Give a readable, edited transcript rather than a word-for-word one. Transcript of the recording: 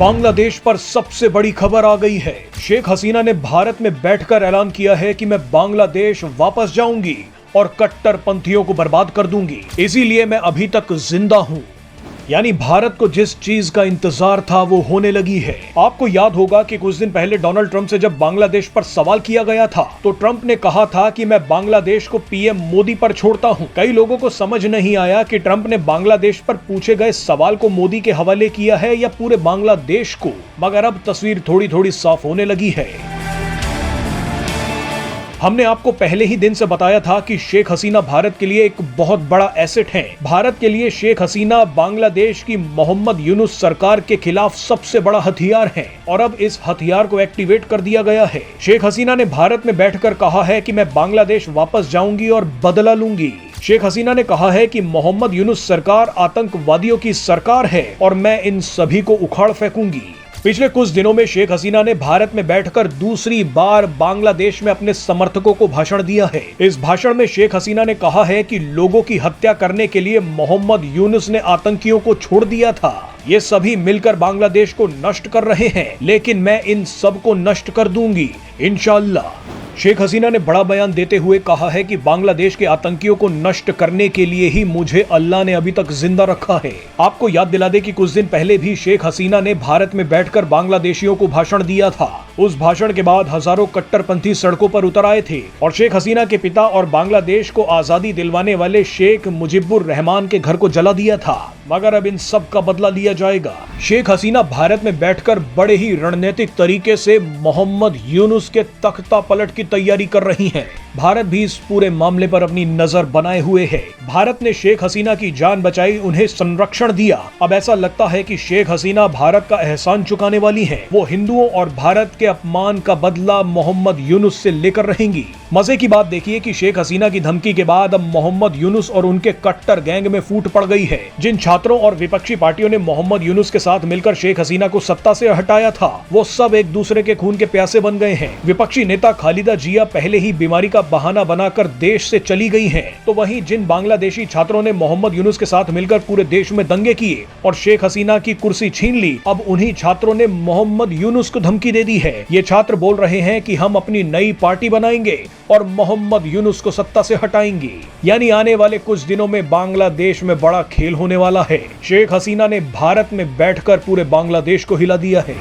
बांग्लादेश पर सबसे बड़ी खबर आ गई है। शेख हसीना ने भारत में बैठकर ऐलान किया है कि मैं बांग्लादेश वापस जाऊंगी और कट्टरपंथियों को बर्बाद कर दूंगी। इसीलिए मैं अभी तक जिंदा हूं। यानी भारत को जिस चीज का इंतजार था वो होने लगी है। आपको याद होगा कि कुछ दिन पहले डोनाल्ड ट्रंप से जब बांग्लादेश पर सवाल किया गया था तो ट्रंप ने कहा था कि मैं बांग्लादेश को पीएम मोदी पर छोड़ता हूं। कई लोगों को समझ नहीं आया कि ट्रंप ने बांग्लादेश पर पूछे गए सवाल को मोदी के हवाले किया है या पूरे बांग्लादेश को, मगर अब तस्वीर थोड़ी थोड़ी साफ होने लगी है। हमने आपको पहले ही दिन से बताया था कि शेख हसीना भारत के लिए एक बहुत बड़ा एसेट है। भारत के लिए शेख हसीना बांग्लादेश की मोहम्मद यूनुस सरकार के खिलाफ सबसे बड़ा हथियार है और अब इस हथियार को एक्टिवेट कर दिया गया है। शेख हसीना ने भारत में बैठकर कहा है कि मैं बांग्लादेश वापस जाऊंगी और बदला लूंगी। शेख हसीना ने कहा है कि मोहम्मद यूनुस सरकार आतंकवादियों की सरकार है और मैं इन सभी को उखाड़ फेंकूंगी। पिछले कुछ दिनों में शेख हसीना ने भारत में बैठकर दूसरी बार बांग्लादेश में अपने समर्थकों को भाषण दिया है। इस भाषण में शेख हसीना ने कहा है कि लोगों की हत्या करने के लिए मोहम्मद यूनुस ने आतंकियों को छोड़ दिया था। ये सभी मिलकर बांग्लादेश को नष्ट कर रहे हैं, लेकिन मैं इन सब को नष्ट कर दूंगी इंशाअल्लाह। शेख हसीना ने बड़ा बयान देते हुए कहा है कि बांग्लादेश के आतंकियों को नष्ट करने के लिए ही मुझे अल्लाह ने अभी तक जिंदा रखा है। आपको याद दिला दे कि कुछ दिन पहले भी शेख हसीना ने भारत में बैठकर बांग्लादेशियों को भाषण दिया था। उस भाषण के बाद हजारों कट्टरपंथी सड़कों पर उतर आए थे और शेख हसीना के पिता और बांग्लादेश को आजादी दिलवाने वाले शेख मुजीबुर रहमान के घर को जला दिया था। मगर अब इन सब का बदला लिया जाएगा। शेख हसीना भारत में बैठकर बड़े ही रणनीतिक तरीके से मोहम्मद यूनुस के तख्ता पलट की तैयारी कर रही हैं। भारत भी इस पूरे मामले पर अपनी नजर बनाए हुए है। भारत ने शेख हसीना की जान बचाई, उन्हें संरक्षण दिया। अब ऐसा लगता है कि शेख हसीना भारत का एहसान चुकाने वाली हैं। वो हिंदुओं और भारत के अपमान का बदला मोहम्मद यूनुस से लेकर रहेंगी। मजे की बात देखिए कि शेख हसीना की धमकी के बाद अब मोहम्मद यूनुस और उनके कट्टर गैंग में फूट पड़ गई है। जिन छात्रों और विपक्षी पार्टियों ने मोहम्मद यूनुस के साथ मिलकर शेख हसीना को सत्ता से हटाया था, वो सब एक दूसरे के खून के प्यासे बन गए हैं। विपक्षी नेता खालिदा जिया पहले ही बीमारी का बहाना बनाकर देश से चली गई हैं। तो वहीं जिन बांग्लादेशी छात्रों ने मोहम्मद यूनुस के साथ मिलकर पूरे देश में दंगे किए और शेख हसीना की कुर्सी छीन ली, अब उन्हीं छात्रों ने मोहम्मद यूनुस को धमकी दे दी है। ये छात्र बोल रहे हैं कि हम अपनी नई पार्टी बनाएंगे और मोहम्मद यूनुस को सत्ता से हटाएंगे। यानी आने वाले कुछ दिनों में बांग्लादेश में बड़ा खेल होने वाला है। शेख हसीना ने भारत में बैठकर पूरे बांग्लादेश को हिला दिया है।